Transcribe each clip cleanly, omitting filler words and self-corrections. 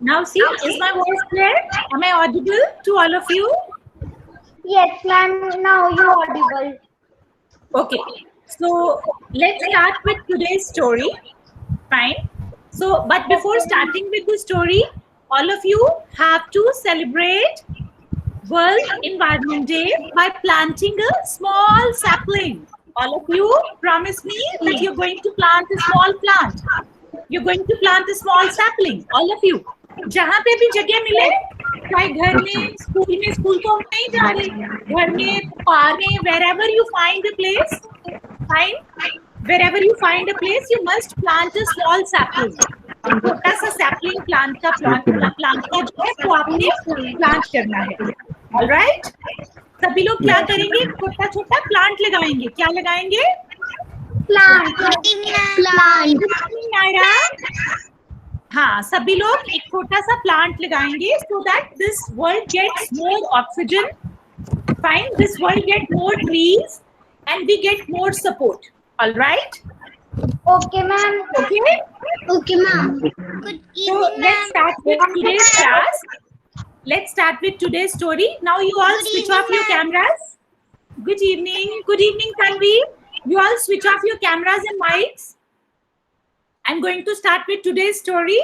Now see, is my voice clear? Am I audible to all of you? Yes, ma'am. Now you're audible. Okay. So let's start with today's story. Fine. So, but before starting with the story, all of you have to celebrate World Environment Day by planting a small sapling. All of you promise me that you're going to plant a small plant. You're going to plant a small sapling. All of you. जहाँ पे भी जगह मिले, चाहे घर में school तो हम नहीं जा रहे, घर में पार्क में, wherever you find a place, fine. Wherever you find a place, you must plant a small sapling. छोटा सा sapling plant का जो है वो आपने plant करना है. All right? सभी लोग क्या करेंगे? छोटा छोटा प्लांट लगाएंगे. क्या लगाएंगे? Plant. नायरा, हाँ, सभी लोग एक छोटा सा प्लांट लगाएंगे so that this world gets more oxygen. Fine, this world gets more trees and we get more support. All right? Okay, ma'am. Okay. Okay, ma'am. Good So let's start with today's class. Let's start with today's story. Now you all switch off your cameras. Good evening. Good evening, Tanvi. You all switch off your cameras and mics. I'm going to start with today's story.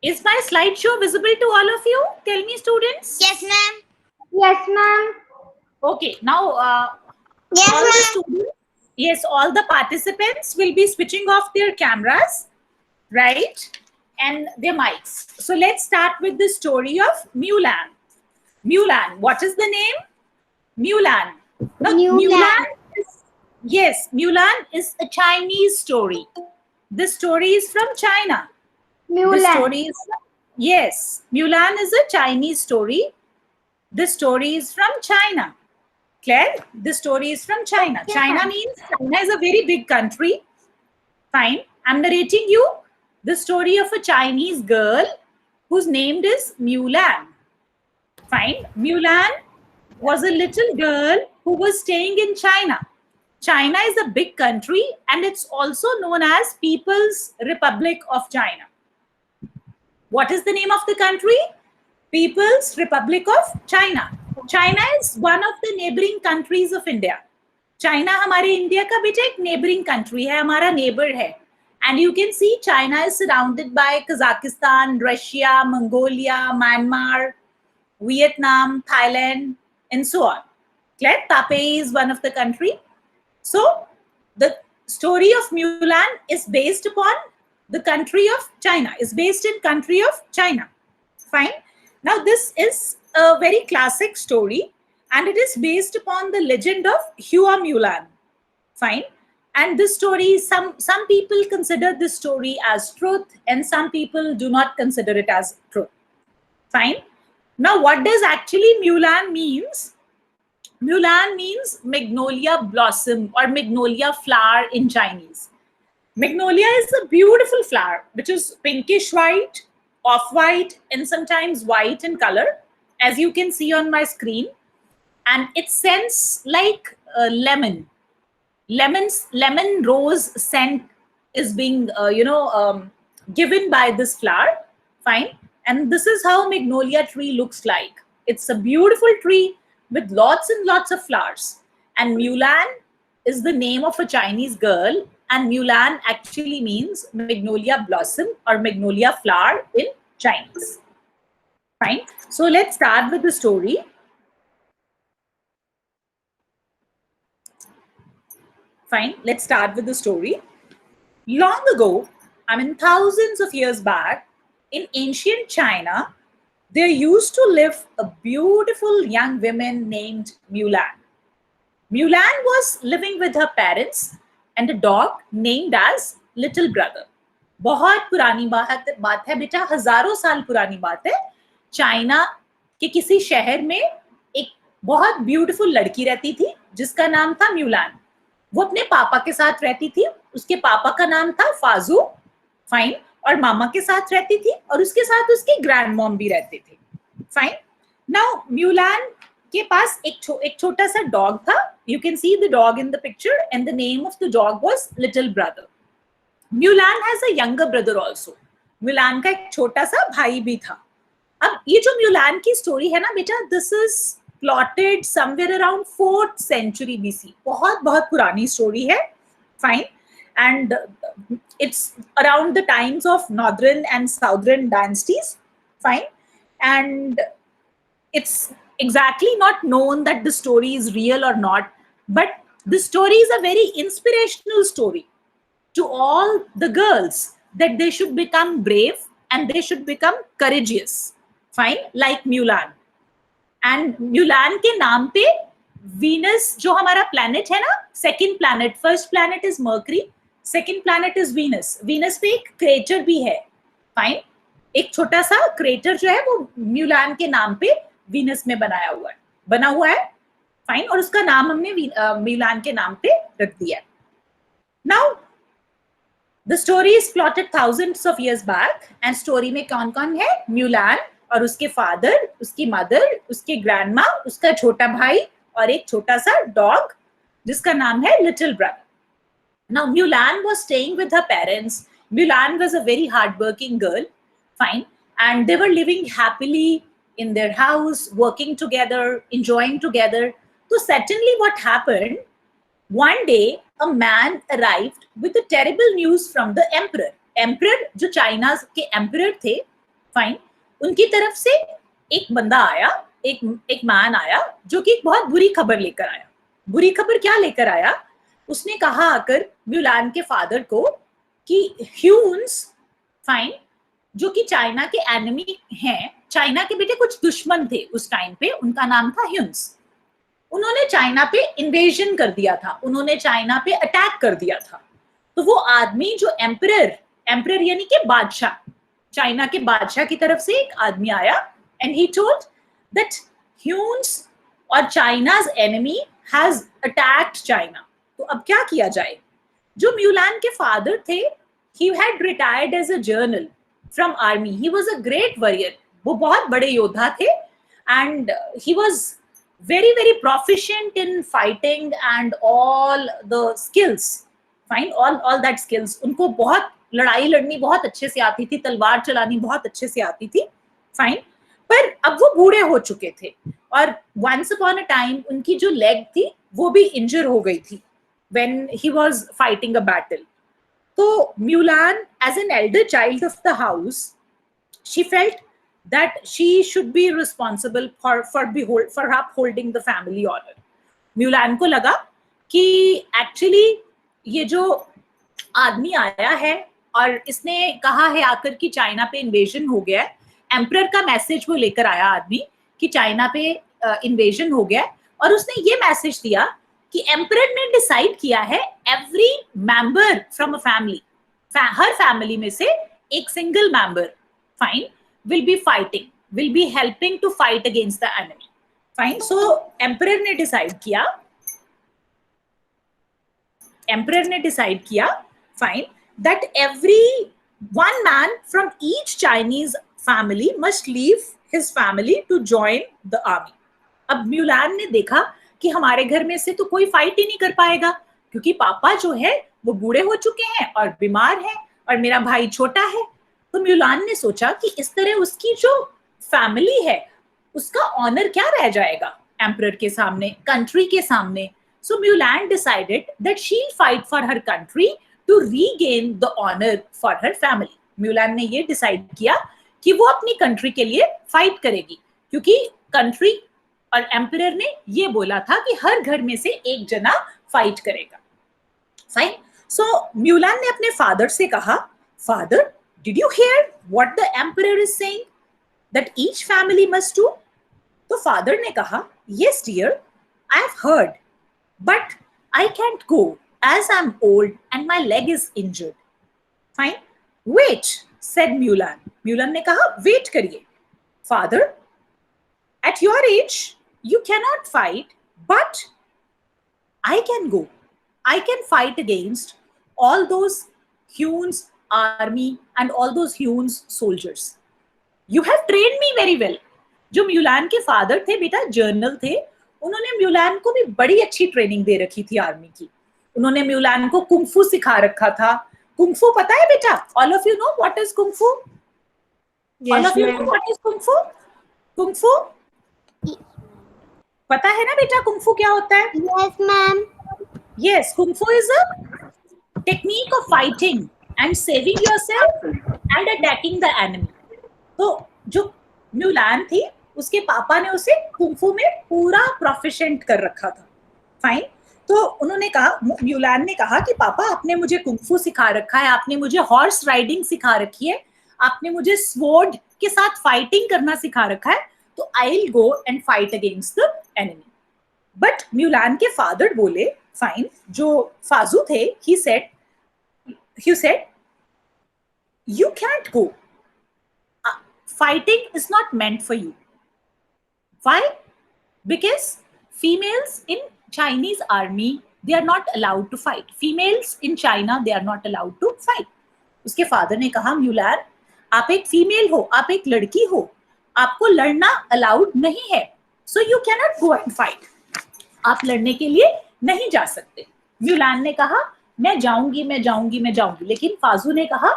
Is my slideshow visible to all of you? Tell me, students. Yes, ma'am. Yes, ma'am. Okay. Now, Yes, all the ma'am. students, yes, all the participants will be switching off their cameras, right? And their mics. So let's start with the story of Mulan. Mulan. What is the name? Mulan. Now, Mulan. Mulan is a Chinese story. This story is from China. The Mulan. story is Mulan is a Chinese story. This story is from China. Claire, this story is from China. Yeah. China is a very big country. Fine. I'm narrating you the story of a Chinese girl whose name is Mulan. Fine. Mulan was a little girl who was staying in China. China is a big country and it's also known as People's Republic of China. What is the name of the country? People's Republic of China. China is one of the neighboring countries of India. China हमारे India का बेटा एक neighboring country है, हमारा neighbor है. And you can see China is surrounded by Kazakhstan, Russia, Mongolia, Myanmar, Vietnam, Thailand, and so on. Claire, Taipei is one of the country. So the story of Mulan is based upon the country of China, is based in country of China. Fine. Now this is a very classic story and it is based upon the legend of Hua Mulan. Fine. And this story, some people consider this story as truth and some people do not consider it as truth. Fine. Now what does actually Mulan means? Mulan means magnolia blossom or magnolia flower in Chinese. Magnolia is a beautiful flower which is pinkish white, off-white, and sometimes white in color, as you can see on my screen. And it scents like lemon. Lemon rose scent is being, given by this flower. Fine. And this is how magnolia tree looks like. It's a beautiful tree with lots and lots of flowers. And Mulan is the name of a Chinese girl. And Mulan actually means magnolia blossom or magnolia flower in Chinese. Fine. So let's start with the story. Fine. Let's start with the story. Long ago, thousands of years back, in ancient China, there used to live a beautiful young woman named Mulan. Mulan was living with her parents and a dog named as little brother. बहुत पुरानी बात है बेटा, हजारों साल पुरानी बात है. चाइना के किसी शहर में एक बहुत ब्यूटीफुल लड़की रहती थी जिसका नाम था म्यूलान. वो अपने पापा के साथ रहती थी. उसके पापा का नाम था फाजू, फाइन, और मामा के साथ रहती थी, और उसके साथ उसकी ग्रैंड मॉम भी रहती थी, फाइन. नाउ म्यूलान के पास एक छोटा सा डॉग था. You can see the dog in the picture, and the name of the dog was little brother. Mulan has a younger brother also. Mulan का एक छोटा सा भाई भी था. अब ये जो म्यूलान की स्टोरी है ना बेटा, this is plotted somewhere around 4th century BC. बहुत बहुत पुरानी स्टोरी है, fine. And it's around the times of northern and southern dynasties, fine. And it's exactly not known that the story is real or not, but the story is a very inspirational story to all the girls, that they should become brave and they should become courageous, fine, like Mulan. And Mulan के नाम पे Venus जो हमारा planet है ना, second planet, first planet is Mercury, second planet is Venus. Venus पे एक crater भी है, fine. एक छोटा सा crater जो है वो Mulan के नाम पे वीनस में बना हुआ है, फाइन. और उसका नाम हमने म्यूलान के नाम पे रख दिया. Now the story is plotted thousands of years back, and story में कौन कौन है? म्यूलान और उसके फादर, उसकी मदर, उसके ग्रैंडमा, उसका छोटा भाई और एक छोटा सा डॉग जिसका नाम है little brother. Now Mulan was staying with her parents. Mulan was a very hardworking girl, fine, and they were living happily in their house, working together, enjoying together. So suddenly what happened, one day a man arrived with the terrible news from the emperor. Emperor जो China के emperor थे, fine, उनकी तरफ से एक बंदा आया, एक मैन आया जो कि एक बहुत बुरी खबर लेकर आया. बुरी खबर क्या लेकर आया? उसने कहा आकर म्यूलान के फादर को कि ह्यून्स, फाइन, जो कि चाइना के एनिमी हैं, चाइना के बेटे कुछ दुश्मन थे उस टाइम पे, उनका नाम था ह्यून्स. उन्होंने चाइना पे इन्वेजन कर दिया था, उन्होंने चाइना पे अटैक कर दिया था. तो वो आदमी जो एम्परर यानी कि बादशाह, चाइना के बादशाह की तरफ से एक आदमी आया, एंड ही टोल्ड दैट ह्यून्स और China's enemy has attacked China. तो अब क्या किया जाए? जो म्यूलान के फादर थे, he had retired as a general from army. He was a great warrior. वो बहुत बड़े योद्धा थे, and he was very very proficient in fighting and all the skills, fine, all that skills. उनको बहुत लड़ाई लड़नी बहुत अच्छे से आती थी, तलवार चलानी बहुत अच्छे से आती थी, फाइन. पर अब वो बूढ़े हो चुके थे, और वंस अपॉन अ टाइम उनकी जो लेग थी वो भी इंजर हो गई थी when he was fighting a battle. तो Mulan, as an elder child of the house, she felt that she should be responsible for upholding the family honor. म्यूलान को लगा कि एक्चुअली ये जो आदमी आया है और इसने कहा है आकर कि चाइना पे इन्वेजन हो गया है, एम्परर का मैसेज वो लेकर आया आदमी कि चाइना पे इन्वेजन हो गया है, और उसने ये मैसेज दिया कि एम्परर ने डिसाइड किया है every member from a family, her family में से एक single member, fine, will be fighting, will be helping to fight against the enemy, fine. So emperor ने decide किया, fine, that every one man from each Chinese family must leave his family to join the army. अब म्यूलान ने देखा कि हमारे घर में से तो कोई फाइट ही नहीं कर पाएगा, क्योंकि पापा जो है वो बूढ़े हो चुके हैं और बीमार हैं, और मेरा भाई छोटा है. तो म्यूलान ने सोचा कि इस तरह उसकी जो फैमिली है उसका ऑनर क्या रह जाएगा एम्परर के सामने, कंट्री के सामने. So Mulan decided that she will fight for her country to regain the honour for her family. Mulan ने ये डिसाइड किया कि वो अपनी कंट्री के लिए फाइट करेगी, क्योंकि कंट्री और एम्परर ने ये बोला था कि हर घर में से एक जना फाइट करेगा, फाइन. सो म्यूलान ने अपने फादर से कहा, father, did you hear what the emperor is saying that each family must do? तो फादर ने कहा, yes dear, I have heard, but I can't go as I'm old and my leg is injured. Fine. Wait, said Mulan. Mulan ने कहा wait करिए. Father, at your age you cannot fight, but I can go. I can fight against all those Huns army and all those Huns soldiers. You have trained me very well. जो म्यूलान के father थे बेटा, journal थे, उन्होंने म्यूलान को भी बड़ी अच्छी ट्रेनिंग दे रखी थी आर्मी की. उन्होंने म्यूलान को कुंफू सिखा रखा था. कुंफू पता है बेटा? All of you know what is kung fu? All of you know what is kung fu? Kung fu पता है ना बेटा कुंफू क्या होता है? Yes, ma'am. Yes, Kung Fu is a technique of fighting and saving yourself and attacking the enemy. तो जो म्यूलान थी, उसके पापा ने उसे कुंफू में पूरा प्रोफिशिएंट कर रखा था. फाइन. तो उन्होंने कहा, म्यूलान ने कहा कि पापा आपने मुझे कुंफू सिखा रखा है, आपने मुझे हॉर्स राइडिंग सिखा रखी है, आपने मुझे स्वॉर्ड के साथ फाइटिंग करना सिखा रखा है, तो I will go and fight against the enemy. But Mulan के फादर बोले, फाइन, जो फाजू थे, he said you can't go. Fighting is not meant for you. Why? Because females in Chinese army, they are not allowed to fight. Females in China, they are not allowed to fight. उसके father ने कहा, म्यूलान आप एक female हो, आप एक लड़की हो, आपको लड़ना अलाउड नहीं है, so you cannot go and fight. आप लड़ने के लिए नहीं जा सकते. म्यूलान ने कहा मैं जाऊंगी. लेकिन फाजू ने कहा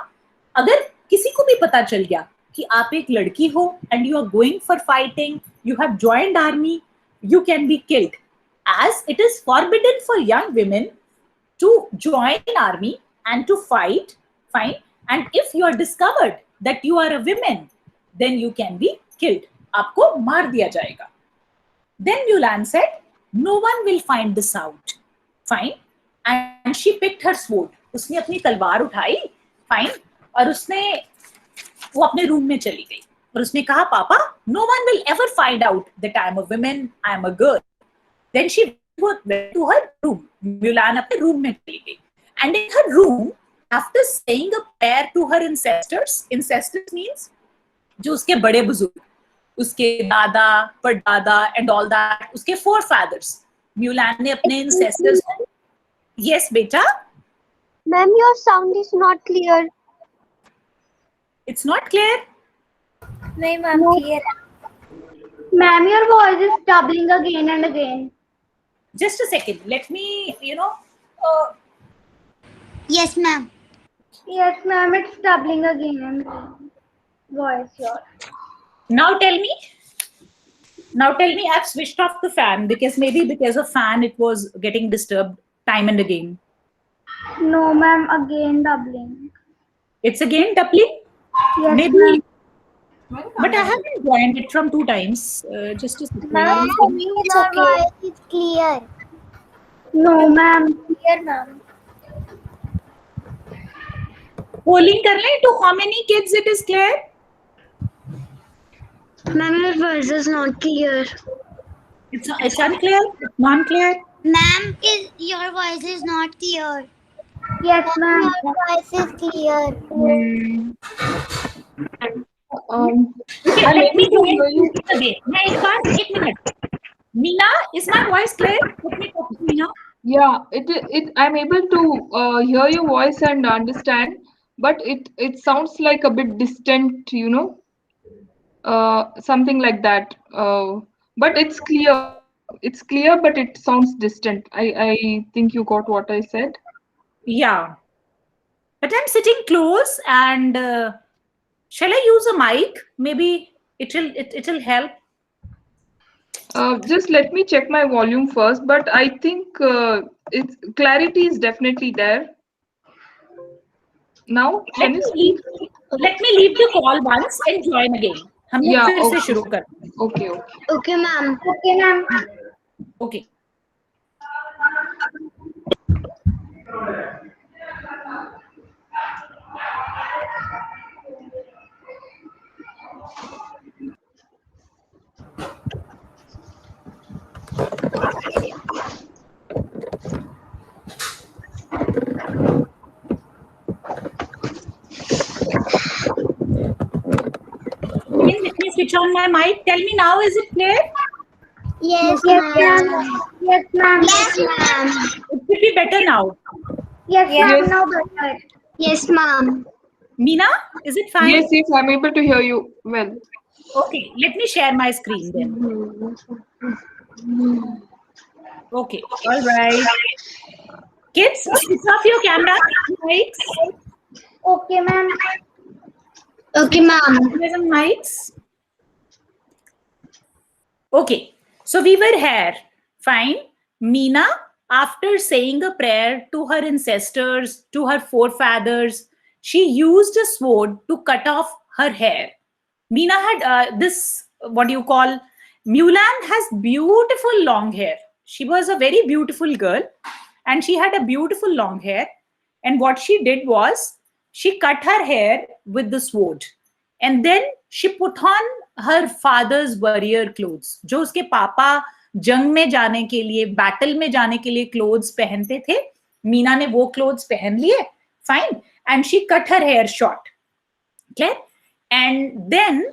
अगर किसी को भी पता चल गया कि आप एक लड़की हो and you are going for fighting, you have joined army, you can be killed, as it is forbidden for young women to join army and to fight. Fine. And if you are discovered that you are a woman, then you can be killed. आपको मार दिया जाएगा. Then Mulan said, no one will find this out. Fine. And she picked her sword. उसने अपनी तलवार उठाई. Fine. और उसने वो अपने रूम में चली गई और उसने कहा पापा, no one will ever find out that I am a woman, I am a girl. Then she went to her room. Mulan अपने रूम में चली गई. And in her room, after saying a prayer to her ancestors means जो उसके बड़े बुजुर्ग, उसके दादा, परदादा and all that, उसके forefathers, म्यूलान ने अपने ancestors. Yes बेटा. Ma'am, your sound is not clear. It's not clear. नहीं ma'am, clear. Ma'am, your voice is doubling again and again. Just a second. Let me, Yes, ma'am. Yes, ma'am, it's doubling again and again. Voice yours. Now tell me. I've switched off the fan because of fan it was getting disturbed time and again. No, ma'am, again doubling. It's again doubling? Yes, Maybe. ma'am. But I haven't joined it from 2 times. Just a second. Ma'am, it's okay. It's clear. No, ma'am. Clear, ma'am. Polling kar le to how many kids it is clear? Ma'am, your voice is not clear. It's unclear? Non-clear? Ma'am, your voice is not clear. Yes, ma'am. Your voice is clear. Okay, let me join again. मैं एक minute. Meena, is my voice clear? Let me talk to Meena. Yeah, I'm able to hear your voice and understand, but it sounds like a bit distant, something like that. But it's clear. It's clear, but it sounds distant. I think you got what I said. Yeah. But I'm sitting close and shall I use a mic? Maybe it'll help. Just let me check my volume first, but I think clarity is definitely there. Now, can you speak? Let me leave the call once and join again. हम लोग फिर से शुरू करते हैं. Okay. Okay, ma'am. Okay, ma'am. Okay. switch on my mic. Tell me now, is it clear? Yes, ma'am. Yes, ma'am. Yes, ma'am. It should be better now. Yes, ma'am. Yes. Now better. Yes, ma'am. Meena, is it fine? Yes, yes, I'm able to hear you well. Okay, let me share my screen then. Okay, all right. Kids, switch off your camera, mics. Okay, ma'am. Okay, ma'am. Cameras and mics. Okay, so we were here. Fine. Meena, after saying a prayer to her ancestors, to her forefathers, she used a sword to cut off her hair. Meena had this, what do you call, Mulan has beautiful long hair. She was a very beautiful girl and she had a beautiful long hair. And what she did was she cut her hair with the sword. And then she put on her father's warrior clothes. जो उसके पापा जंग में जाने के लिए, battle में जाने के लिए clothes पहनते थे, मीना ने वो clothes पहन लिए, fine. And she cut her hair short. Okay? And then,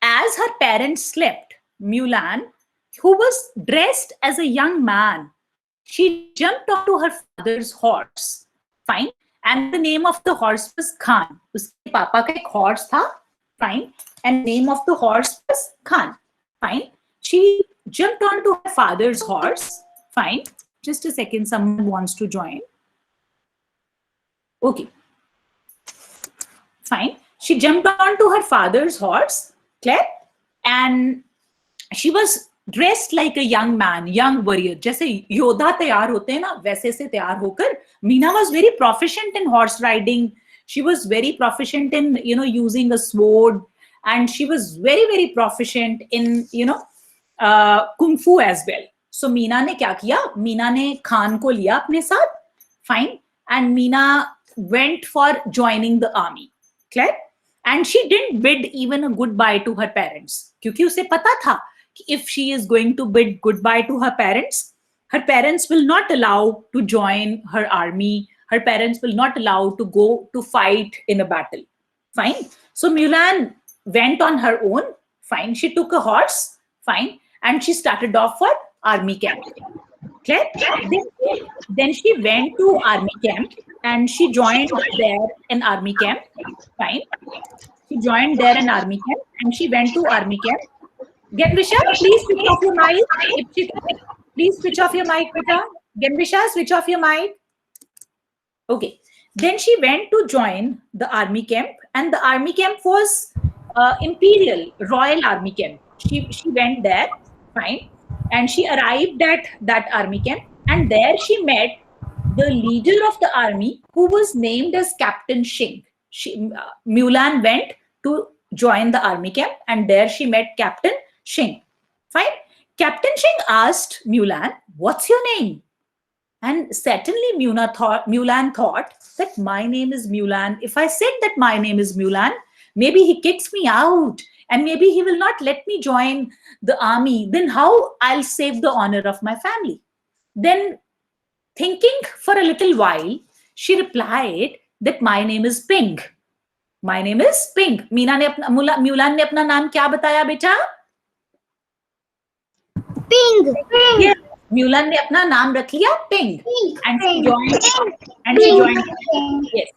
as her parents slept, Mulan, who was dressed as a young man, she jumped onto her father's horse. Fine. And the name of the horse was Khan. उसके पापा का एक horse था. Fine. And name of the horse was Khan. Fine. She jumped onto her father's horse. Fine. Just a second. Someone wants to join. Okay. Fine. She jumped onto her father's horse. Clear? And she was dressed like a young man, young warrior. जैसे योद्धा तैयार होते हैं ना, वैसे से तैयार होकर Meena was very proficient in horse riding. She was very proficient in, using a sword, and she was very, very proficient in, kung fu as well. So Meena ने क्या किया? Meena ने Khan को लिया अपने साथ, fine, and Meena went for joining the army. Clear? And she didn't bid even a goodbye to her parents, क्योंकि उसे पता था कि if she is going to bid goodbye to her parents will not allow to join her army. Her parents will not allow to go to fight in a battle. Fine. So Mulan went on her own. Fine. She took a horse. Fine. And she started off for army camp. Clear? Then she went to army camp and she joined there in army camp. Fine. She joined there in army camp and she went to army camp. Genvisha, please switch off your mic. Please switch off your mic, Vita. Genvisha, switch off your mic. Okay. Then she went to join the army camp, and the army camp was Imperial Royal Army Camp. She went there, fine, and she arrived at that army camp, and there she met the leader of the army, who was named as Captain Shing. Mulan went to join the army camp, and there she met Captain Shing. Fine. Captain Shing asked Mulan, "What's your name?" And certainly Mulan thought that my name is Mulan. If I said that my name is Mulan, maybe he kicks me out and maybe he will not let me join the army. Then how I'll save the honor of my family? Then, thinking for a little while, she replied that my name is Ping. My name is Ping. Mulan ने अपना नाम क्या बताया बेटा? Ping. Yes. Mulan ने अपना नाम रख लिया Ping. And she joined. Yes.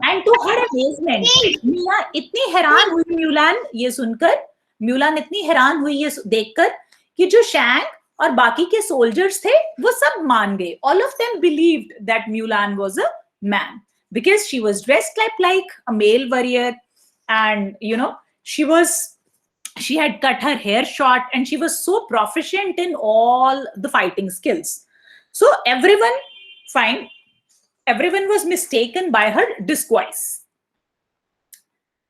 And to her amazement, Meena इतनी हैरान हुई Mulan ये सुनकर, Mulan इतनी हैरान हुई ये देखकर कि जो Shang और बाकी के soldiers थे वो सब मान गए. All of them believed that Mulan was a man because she was dressed like a male warrior, and she had cut her hair short and she was so proficient in all the fighting skills. So everyone was mistaken by her disguise.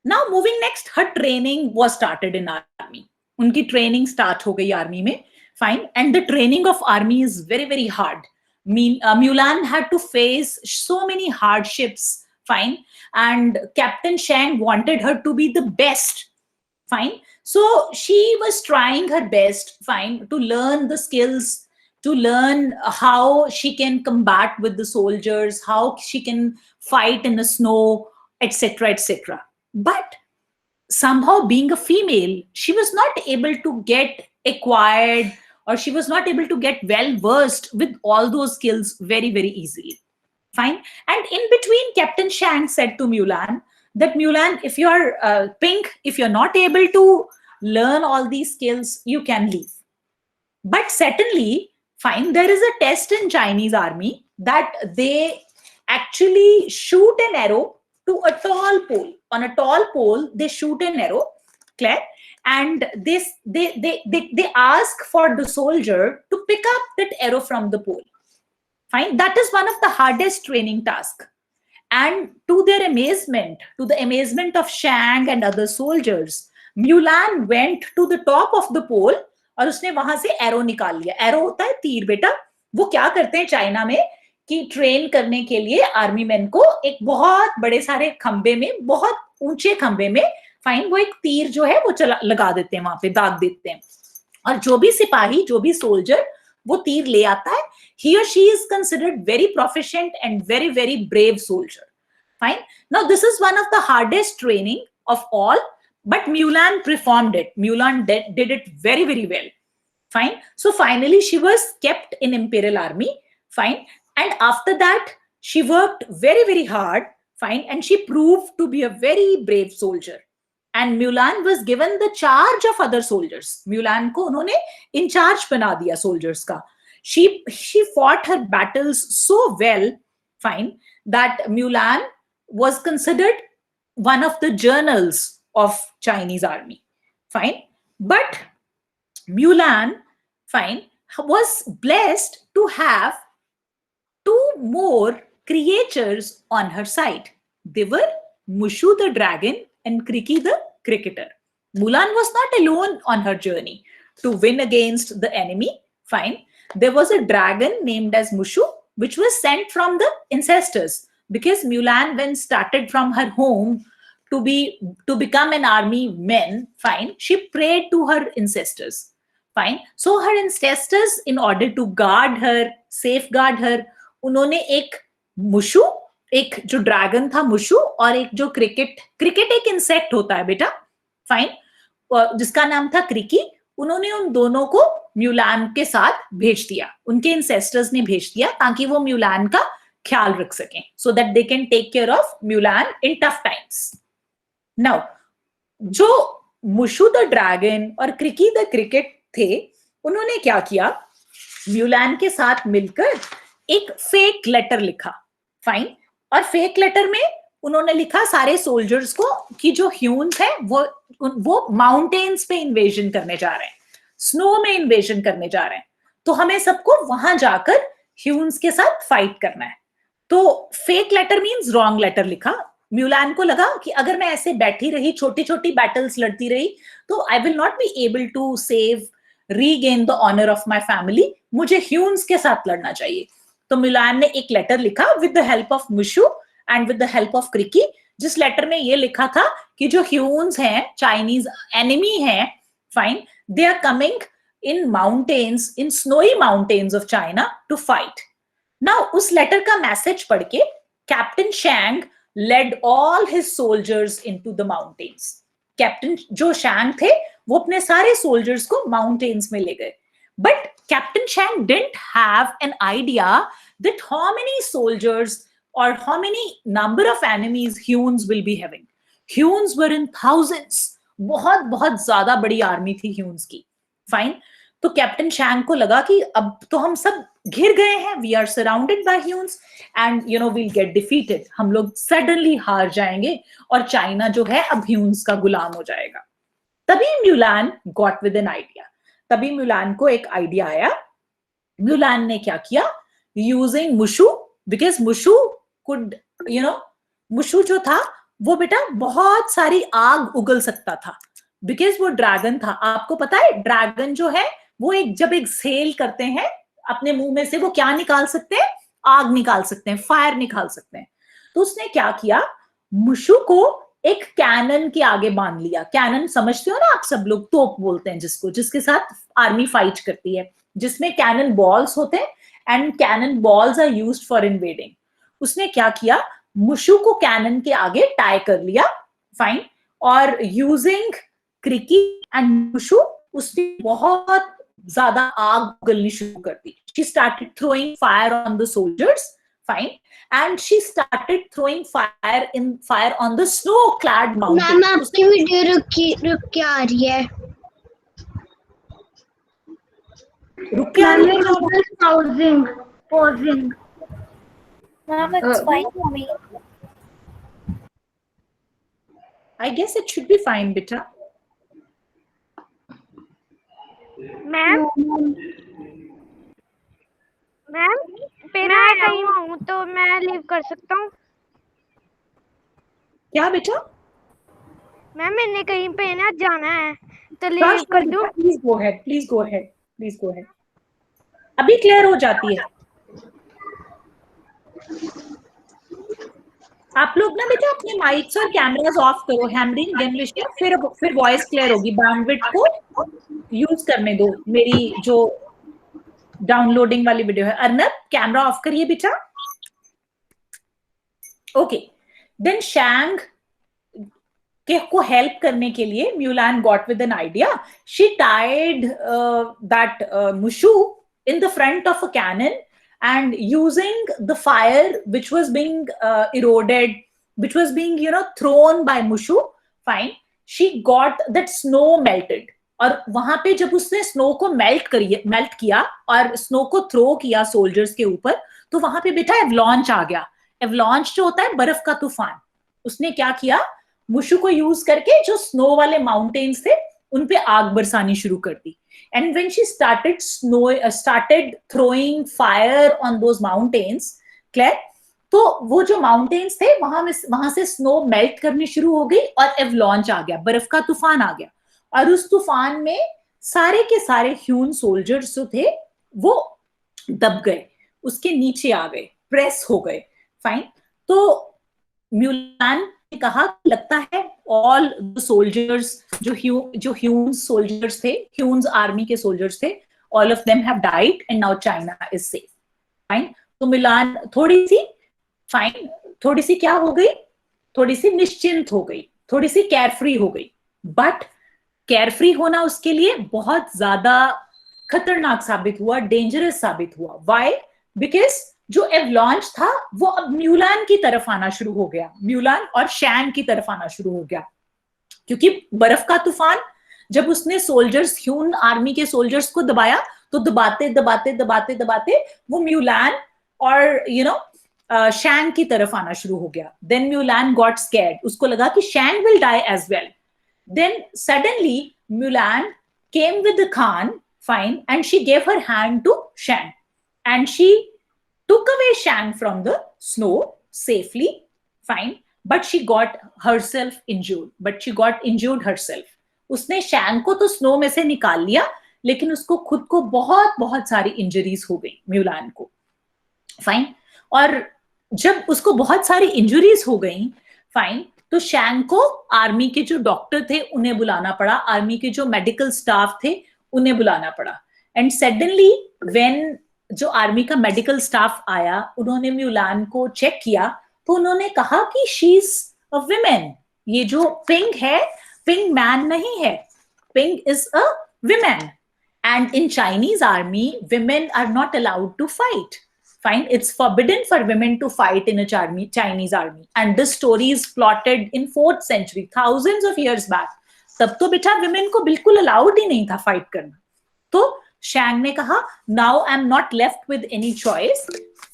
Now moving next, her training was started in army. Unki training start ho gayi army mein. Fine. And the training of army is very, very hard. Mulan had to face so many hardships. Fine. And Captain Shang wanted her to be the best. Fine. So she was trying her best, fine, to learn the skills, to learn how she can combat with the soldiers, how she can fight in the snow, etc., etc. But somehow being a female, she was not able to get acquired, or she was not able to get well versed with all those skills very, very easily. Fine. And in between, Captain Shang said to Mulan that, Mulan, if you're pink, if you're not able to learn all these skills, you can leave. But certainly, fine, there is a test in Chinese army that they actually shoot an arrow to a tall pole. On a tall pole, they shoot an arrow, clear, and they ask for the soldier to pick up that arrow from the pole. Fine, that is one of the hardest training tasks. And to their amazement, to the amazement of Shang and other soldiers, Mulan went to the top of the pole और उसने वहां से arrow निकाल लिया. Arrow होता है तीर बेटा. वो क्या करते हैं चाइना में कि ट्रेन करने के लिए आर्मी मैन को एक बहुत बड़े सारे खंबे में, बहुत ऊंचे खंबे में, फाइन, वो एक तीर जो है वो चला लगा देते हैं, वहां पे दाग देते हैं. और जो भी सिपाही, जो भी सोल्जर वो तीर ले आता है, he or she is considered very proficient and very, very brave soldier. Fine. Now this is one of the hardest training of all, but Mulan performed it. Mulan did it very, very well. Fine. So finally she was kept in Imperial Army. Fine. And after that she worked very, very hard. Fine. And she proved to be a very brave soldier. And Mulan was given the charge of other soldiers. Mulan को उन्होंने in charge बना दिया soldiers का. She fought her battles so well, fine, that Mulan was considered one of the journals of Chinese army. Fine. But Mulan, fine, was blessed to have two more creatures on her side. They were Mushu the dragon and Kriki the cricketer. Mulan was not alone on her journey to win against the enemy. Fine. There was a dragon named as Mushu, which was sent from the ancestors, because Mulan, when started from her home to become an army man, fine, she prayed to her ancestors. Fine. So her ancestors, in order to guard her, safeguard her, उन्होंने एक Mushu, एक जो dragon था Mushu, और एक जो cricket एक insect होता है बेटा, फाइन, जिसका नाम था क्रिकी, उन्होंने उन दोनों को म्यूलान के साथ भेज दिया. उनके इंसेस्टर्स ने भेज दिया ताकि वो म्यूलान का ख्याल रख सकें, so that they can take care of Mulan in tough times. Now जो मुशु द ड्रैगन और क्रिकी द क्रिकेट थे, उन्होंने क्या किया, म्यूलान के साथ मिलकर एक फेक लेटर लिखा. फाइन. और फेक लेटर में उन्होंने लिखा सारे सोल्जर्स को कि जो ह्यून्स है वो माउंटेन्स पे इन्वेजन करने जा रहे हैं, स्नो में इन्वेजन करने जा रहे हैं, तो हमें सबको वहां जाकर ह्यून्स के साथ फाइट करना है. तो fake letter means wrong letter लिखा. म्यूलान को लगा कि अगर मैं ऐसे बैठी रही, छोटी छोटी बैटल्स लड़ती रही, तो I will not be able to save, regain the honour of my family. मुझे ह्यून्स के साथ लड़ना चाहिए. तो म्यूलान ने एक लेटर लिखा with the help of Mushu and with the help of Crikee, जिस लेटर में ये लिखा था कि जो ह्यून्स हैं, चाइनीज एनिमी हैं, fine, they are coming in mountains, in snowy mountains of China to fight. Now उस लेटर का मैसेज पढ़ के captain Shang led all his soldiers into the mountains. Captain जो शैंग थे वो अपने सारे सोल्जर्स को माउंटेन्स में ले गए. But Captain Shang didn't have an idea that how many soldiers or how many number of enemies Huns will be having. Huns were in thousands. बहुत बहुत ज्यादा बड़ी आर्मी थी Huns की. Fine. तो कैप्टन शैंग को लगा कि अब तो हम सब घिर गए हैं, we are surrounded by Huns and we'll get defeated. हम लोग suddenly हार जाएंगे और चाइना जो है अब Huns का गुलाम हो जाएगा. तभी म्यूलान got with an idea. तभी म्यूलान को एक आइडिया आया. म्यूलान ने क्या किया, यूजिंग मुशु, बिकॉज मुशु कुड मुशु जो था वो बेटा बहुत सारी आग उगल सकता था, बिकॉज वो ड्रैगन था. आपको पता है ड्रैगन जो है वो जब एक्सहेल करते हैं अपने मुंह में से, वो क्या निकाल सकते हैं, आग निकाल सकते हैं, फायर निकाल सकते हैं. तो उसने क्या किया, मुशु को एक कैनन के आगे बांध लिया. कैनन समझते हो ना आप सब लोग, तोप बोलते हैं जिसको, जिसके साथ आर्मी फाइट करती है, जिसमें कैनन बॉल्स होते हैं and cannon balls are used for invading. उसने क्या किया, मुशु को कैनन के आगे टाई कर लिया. फाइन. और यूजिंग क्रिकी एंड मुशु उसने बहुत ज्यादा आग उगलनी शुरू कर दी. She started throwing fire on the soldiers, fine, and she started throwing fire on the snow-clad mountains. Ma'am आपकी वीडियो रुक के आ रही है. रुक के आ Ma'am, रही your है? video is pausing. Ma'am, it's fine for me. I guess it should be fine, beta. Ma'am ma'am मैं कहीं हूँ तो मैं लीव कर सकता हूँ. क्या बेटा? मैम मैंने कहीं पे ना जाना है तो लीव कर दूँ. Please go ahead. Please go ahead. Please go ahead. अभी क्लियर हो जाती है. आप लोग ना बेटा अपने माइक्स और कैमरास ऑफ करो. हैमरिंग जनरेशन फिर वॉइस क्लियर होगी. बैंडविड्थ को यूज करने दो. मेरी जो डाउनलोडिंग वाली वीडियो है. अर्नब कैमरा ऑफ करिए बेटा. ओके. देन शैंग को हेल्प करने के लिए Mulan got with an idea. She tied that Mushu in the front of a cannon and using the fire which was being eroded, which was being thrown by Mushu, fine, she got that snow melted. और वहां पे जब उसने snow को melt किया और snow को throw किया सोल्जर्स के ऊपर, तो वहां पे बेटा एवलॉन्च आ गया. एवलॉन्च जो होता है बर्फ का तूफान. उसने क्या किया, मुशु को यूज करके जो स्नो वाले माउंटेन्स थे उन पे आग बरसानी शुरू कर दी. And when she started throwing fire on those mountains, Claire, तो वो जो mountains थे वहां से snow melt करनी शुरू हो गई और avalanche आ गया. बर्फ का तूफान आ गया. और उस तूफान में सारे के सारे ह्यून सोल्जर्स जो थे वो दब गए, उसके नीचे आ गए, प्रेस हो गए. फाइन. तो म्यूलान ने कहा लगता है ऑल द सोल्जर्स जो ह्यून्स सोल्जर्स थे, ह्यून्स आर्मी के सोल्जर्स थे, all of them have died and now China is safe. Fine. तो म्यूलान थोड़ी सी क्या हो गई, थोड़ी सी निश्चिंत हो गई, थोड़ी सी केयरफ्री हो गई. बट केयरफ्री होना उसके लिए बहुत ज्यादा खतरनाक साबित हुआ, डेंजरस साबित हुआ. व्हाई? बिकॉज जो एवलॉन्च था वो अब म्यूलान की तरफ आना शुरू हो गया, म्यूलान और शैंग की तरफ आना शुरू हो गया. क्योंकि बर्फ का तूफान जब उसने सोल्जर्स, ह्यून आर्मी के सोल्जर्स को दबाया, तो दबाते दबाते दबाते दबाते वो म्यूलान और शैंग की तरफ आना शुरू हो गया. Then Mulan got scared. उसको लगा कि Shang will die as well. Then suddenly Mulan came with the Khan, fine, and she gave her hand to Shang, and she took away Shang from the snow safely, fine, but she got herself injured herself. उसने Shang को तो snow में से निकाल लिया, लेकिन उसको खुद को बहुत बहुत सारी इंजरीज हो गई, म्यूलान को. फाइन. और जब उसको बहुत सारी इंजरीज हो गई, फाइन, तो शैंग को आर्मी के जो डॉक्टर थे उन्हें बुलाना पड़ा, आर्मी के जो मेडिकल स्टाफ थे उन्हें बुलाना पड़ा. एंड सडनली व्हेन जो आर्मी का मेडिकल स्टाफ आया, उन्होंने म्यूलान को चेक किया, तो उन्होंने कहा कि शी इज अ विमेन. ये जो पिंग है, पिंग मैन नहीं है, Ping is a women. And in Chinese army women are not allowed to fight. Fine, it's forbidden for women to fight in a Chinese army. And this story is plotted in 4th century, thousands of years back. तब तो बेटा women को बिल्कुल allowed ही नहीं था fight करना. तो शैंग ने कहा, now I'm not left with any choice,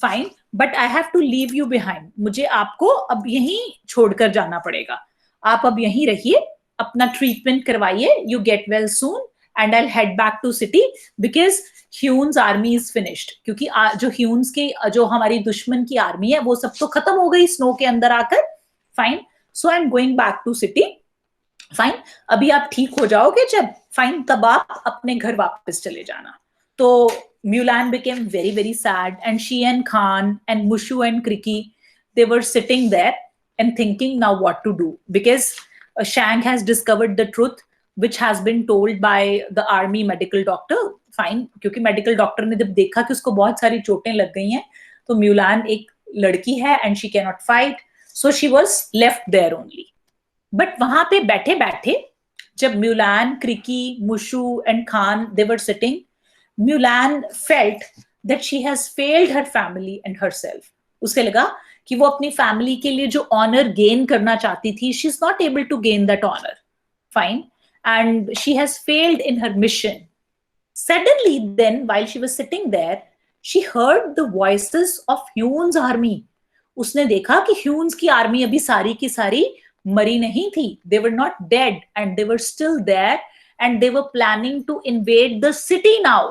fine, but I have to leave you behind. मुझे आपको अब यहीं छोड़कर जाना पड़ेगा. आप अब यहीं रहिए, अपना ट्रीटमेंट करवाइए, you get well soon, and I'll head back to city because Huns army is finished. क्योंकि जो ह्यून्स की, जो हमारी दुश्मन की आर्मी है, वो सब तो खत्म हो गई स्नो के अंदर आकर. Fine. So I am going back to city. Fine. अभी आप ठीक हो जाओगे जब, फाइन, तब आप अपने घर वापस चले जाना. तो म्यूलान became very very sad, and she and Khan and Mushu and Kriki, they were sitting there and thinking now what to do, because Shang has discovered the truth which has been told by the army medical doctor. Fine. क्योंकि medical doctor ने जब देखा कि उसको बहुत सारी चोटें लग गई हैं, तो म्यूलान एक लड़की है and she can not fight, so she was left there only. But वहां पे बैठे बैठे जब Mulan, Crikee, Mushu and Khan they were sitting, Mulan felt that she has failed her family and herself. उसे लगा कि वो अपनी फैमिली के लिए जो ऑनर गेन करना चाहती थी, she is not able to gain that honour. Fine. And she has failed in her mission. Suddenly, then, while she was sitting there, she heard the voices of Huon's army. उसने देखा कि ह्यून्स की army अभी सारी की सारी मरी नहीं थी. They were not dead and they were still there and they were planning to invade the city now.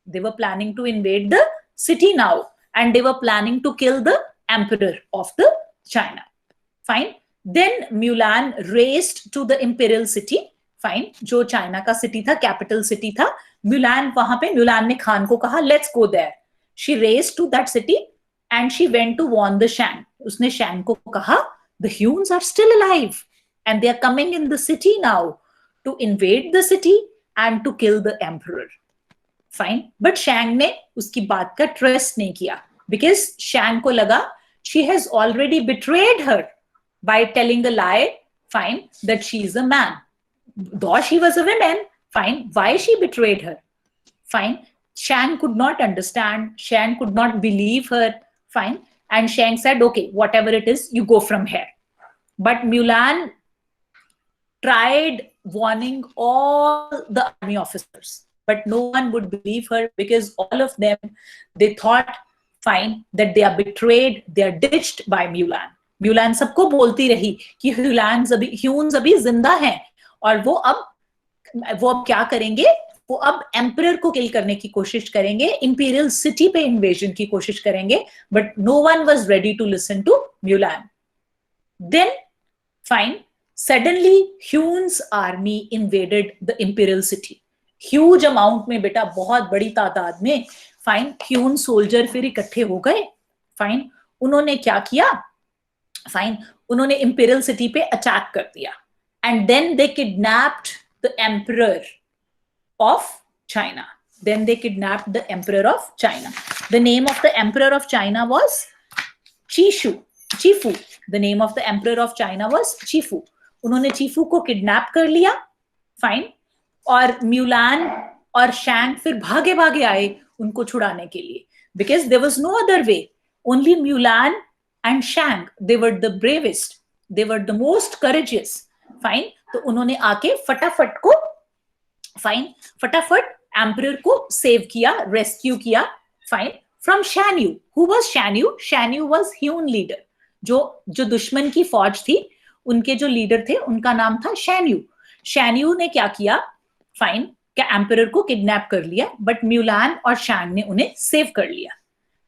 They were planning to invade the city now and they were planning to kill the emperor of the China. Fine. Then Mulan raced to the imperial city. Fine. जो China का city था, capital city था, Mulan वहां पे, Mulan ने Khan को कहा let's go there. She race to that city and she went to warn the Shang. उसने शैंग को कहा the Huns are still alive and they are coming in the city now to invade the city and to kill the emperor. Fine. But Shang ने उसकी बात का trust नहीं किया because शैंग को लगा she has already betrayed her by telling a lie, fine, that she is a man. Though she was a woman, fine, why she betrayed her? Fine. Shang could not understand. Shang could not believe her. Fine. And Shang said, okay, whatever it is, you go from here. But Mulan tried warning all the army officers, but no one would believe her because all of them, they thought, fine, that they are betrayed, they are ditched by Mulan. Mulan सबको बोलती रही कि ह्यून्स अभी जिंदा हैं और वो अब क्या करेंगे, वो अब एम्परर को किल करने की कोशिश करेंगे, इंपीरियल सिटी पे इन्वेजन की कोशिश करेंगे. But no one was ready to listen to Mulan. Then fine, suddenly Huns army invaded the imperial city. Huge amount में बेटा, बहुत बड़ी तादाद में. फाइन. ह्यून सोल्जर फिर इकट्ठे हो गए. फाइन. उन्होंने क्या किया? फाइन. उन्होंने इंपीरियल सिटी पे अटैक कर दिया. And then they kidnapped the emperor of China. Then they kidnapped the emperor of China. The name of the emperor of China was Chifu. The name of the emperor of China was Chifu. उन्होंने चीफू को kidnap कर लिया. Fine. और म्यूलान और शैंग फिर भागे भागे आए उनको छुड़ाने के लिए. Because there was no other way. Only Mulan and Shang, they were the bravest. They were the most courageous. Fine. तो उन्होंने आके फटाफट एम्परर को सेव किया, रेस्क्यू किया. Fine. From Shan Yu. Who was Shan Yu? Shan Yu was Hun leader. जो दुश्मन की फौज थी, उनके जो लीडर थे उनका नाम था शैन्यू. शैन्यू ने क्या किया? फाइन, क्या एम्परर को किडनैप कर लिया, बट म्यूलान और शैंग ने उन्हें सेव कर लिया.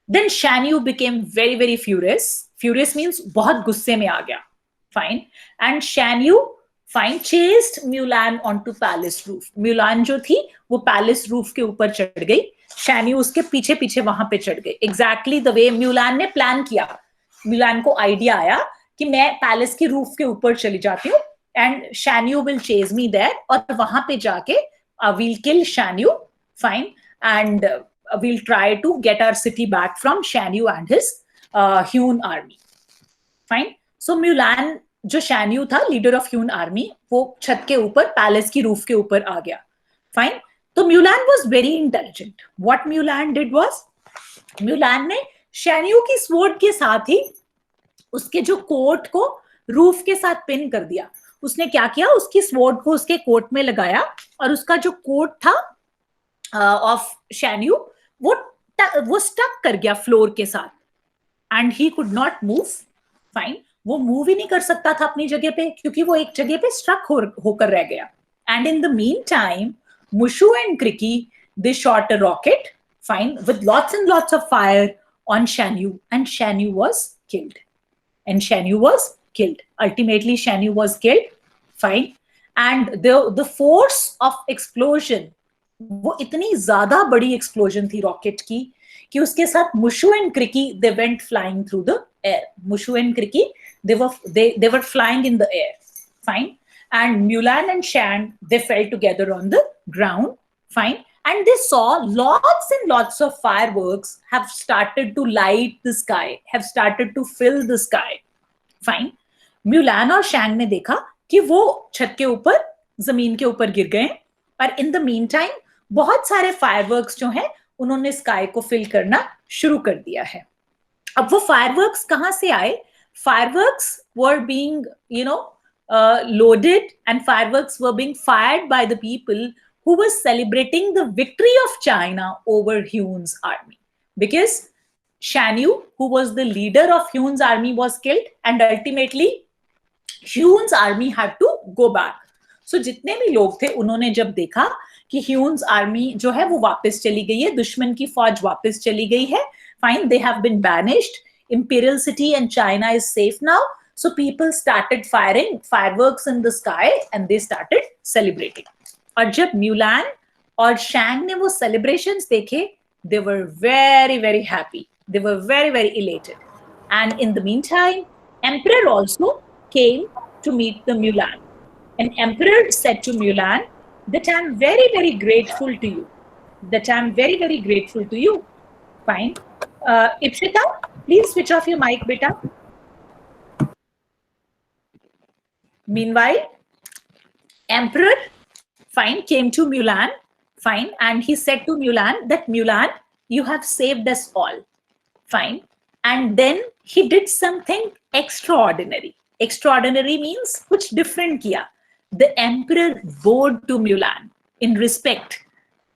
Then Shan Yu became very very furious. Furious means बहुत गुस्से में आ गया. Fine. And Shan Yu chased Mulan onto palace roof. Mulan जो थी वो पैलेस रूफ के ऊपर चढ़ गई. शैन्यू उसके पीछे पीछे वहां पे चढ़ गई. एग्जैक्टली द वे म्यूलान ने प्लान किया. म्यूलान को आइडिया आया कि मैं पैलेस के रूफ के ऊपर चली जाती हूँ and Shan Yu will chase me there, और वहां पे जाके we'll kill Shanyu. Fine. And we'll try to get our city back from Shanyu and his Hyun army. Fine. So Mulan, जो शैन्यू था, लीडर ऑफ ह्यून आर्मी, वो छत के ऊपर, पैलेस की रूफ के ऊपर आ गया. फाइन. तो Mulan was very intelligent. What Mulan did was, Mulan ने शैन्यू की स्वॉर्ड के साथ ही उसके जो कोट को रूफ के साथ पिन कर दिया. उसने क्या किया? उसकी स्वॉर्ड को उसके कोट में लगाया और उसका जो कोट था ऑफ शैन्यू वो स्टक कर गया फ्लोर के साथ and he could not move. Fine. वो मूव ही नहीं कर सकता था अपनी जगह पे क्योंकि वो एक जगह पे स्ट्रक होकर रह गया. And in the mean time Mushu and Crikee, they shot a rocket, fine, with lots and lots of fire on Shan Yu and Shan Yu was killed. Ultimately Shanyu was killed. Fine. And the force of explosion, वो इतनी ज्यादा बड़ी explosion थी rocket की कि उसके साथ मुशु and क्रिकी, they went flying through the air. Mushu and Kriki, they were flying in the air. Fine. And Mulan and Shang, they fell together on the ground. Fine. And they saw lots and lots of fireworks have started to light the sky, have started to fill the sky. Fine. Mulan और Shang ने देखा कि वो छत के ऊपर, जमीन के ऊपर गिर गए। और इन द मीन टाइम बहुत सारे फायरवर्क्स जो हैं उन्होंने स्काई को फिल करना शुरू कर दिया है। अब वो फायरवर्क्स कहाँ से आए? Fireworks were being loaded, and fireworks were being fired by the people who were celebrating the victory of China over Hune's army, because Shan Yu, who was the leader of Hune's army, was killed, and ultimately Hune's army had to go back. So जितने भी लोग थे उन्होंने जब देखा कि Hune's army जो है वो वापस चली गई है, दुश्मन की फौज वापस चली गई है, fine, they have been banished, imperial city and China is safe now. So people started firing fireworks in the sky and they started celebrating. और जब Mulan और Shang ने वो celebrations देखे, they were very, very happy. They were very, very elated. And in the meantime, Emperor also came to meet the Mulan. And Emperor said to Mulan that I'm very, very grateful to you. That I'm very, very grateful to you. Fine. Ipshita, please switch off your mic, beta. Meanwhile, Emperor, fine, came to Mulan, fine, and he said to Mulan that Mulan, you have saved us all, fine. And then he did something extraordinary. Extraordinary means kuch different kiya. The Emperor bowed to Mulan in respect,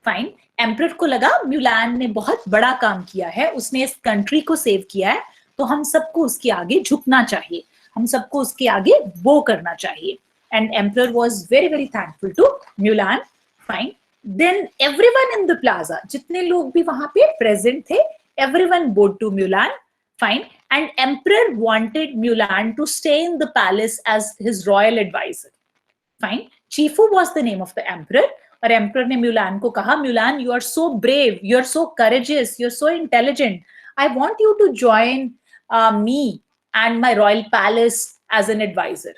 fine. Emperor को लगा Mulan ने बहुत बड़ा काम किया है, उसने इस country को save किया है, तो हम सबको उसके आगे झुकना चाहिए, हम सबको उसके आगे वो करना चाहिए. And Emperor was very, very thankful to Mulan. Fine. Then everyone in the plaza, जितने लोग भी वहां पे present थे, everyone bowed to Mulan. Fine. And Emperor wanted Mulan to stay in the palace as his royal advisor. Fine. Chifu was the name of the Emperor. और Emperor ने Mulan को कहा, Mulan, you are so brave, you are so courageous, you are so intelligent. I want you to join me and my royal palace as an advisor.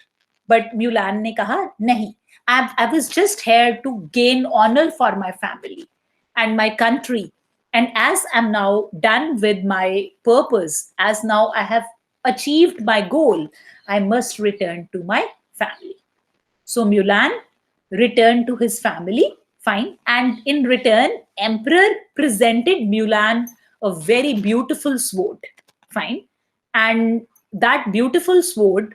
But Mulan ने कहा नहीं, I was just here to gain honor for my family and my country, and as I'm now done with my purpose, as now I have achieved my goal, I must return to my family. So Mulan returned to his family, fine, and in return Emperor presented Mulan a very beautiful sword, fine, and that beautiful sword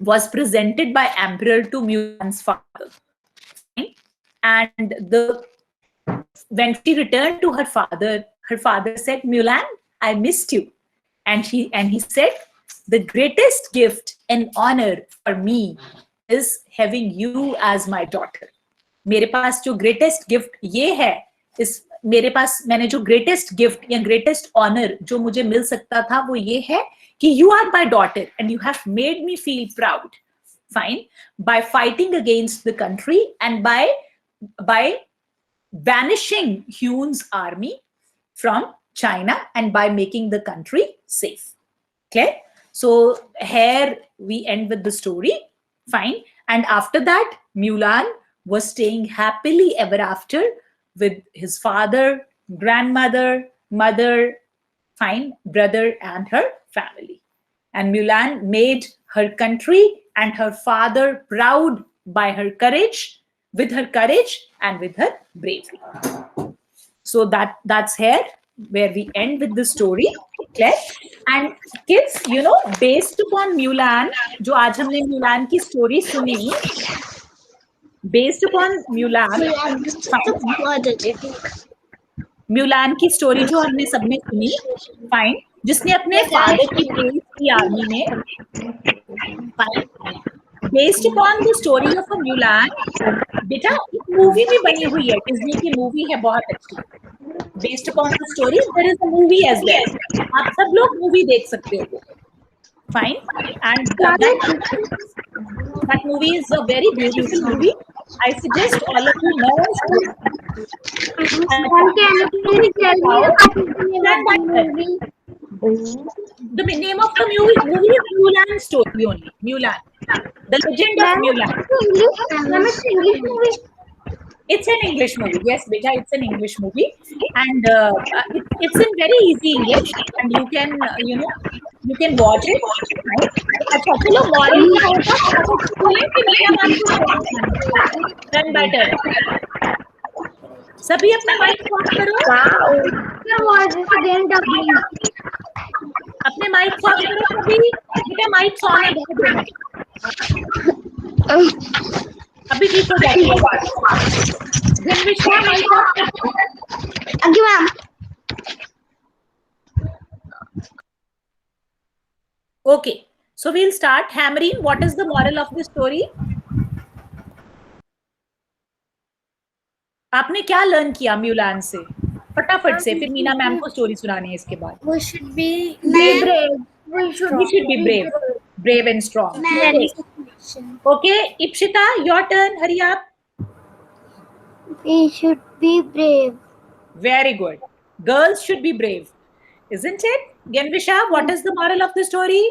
was presented by Emperor to Mulan's father. And when she returned to her father said, Mulan, I missed you. And he said, the greatest gift and honor for me is having you as my daughter. मेरे पास जो greatest gift ये है, इस मेरे पास मैंने जो greatest gift या greatest honor जो मुझे मिल सकता था वो ये है कि you are my daughter and you have made me feel proud, fine, by fighting against the country and by banishing Hune's army from China and by making the country safe. Okay, so here we end with the story, fine. And after that, Mulan was staying happily ever after with his father, grandmother, mother, fine, brother, and her family. And Mulan made her country and her father proud by her courage, with her courage and with her bravery. So that's here where we end with the story. Okay? And kids, you know, based upon Mulan, जो आज हमने Mulan की story सुनी, based upon Mulan की story जो हमने सबने सुनी, fine, जिसने अपने father की प्रेस की आर्मी में, fine, based upon the story of a Mulan, बेटा एक मूवी भी बनी हुई है, डिज्नी की मूवी है बहुत अच्छी. Based upon the story, there is a movie as well. आप सब लोग मूवी देख सकते हो. Fine, and that movie is a very beautiful movie. I suggest all of you know. The name of the movie is Mulan story only. Mulan, the legend of Mulan. English movie. It's an English movie. Yes, beta, it's an English movie, and it's in very easy English, and you can You can watch it. Right? अच्छा चलो moral क्या होगा फटाफट से बोलें कि Meena ma'am को story सुनानी है. Done better. सभी अपने माइक ऑफ करो. Your voice is again doubling. अपने माइक ऑफ करो सभी. बेटा माइक ऑन है बहुत देर में. अभी ठीक हो जाएगी आवाज. जिनविशा माइक ऑफ करो. Okay, ma'am. Okay, so we'll start. Hamreen, what is the moral of the story? आपने क्या लर्न किया म्यूलान से? फटाफट से, फिर मीना मैम को स्टोरी सुनानी है इसके बाद. We should be Be brave. We should be brave and strong. in any situation. Okay, Ipshita, your turn. Hurry up. We should be brave. Very good. Girls should be brave, isn't it? Genvisha, what is the moral of the story?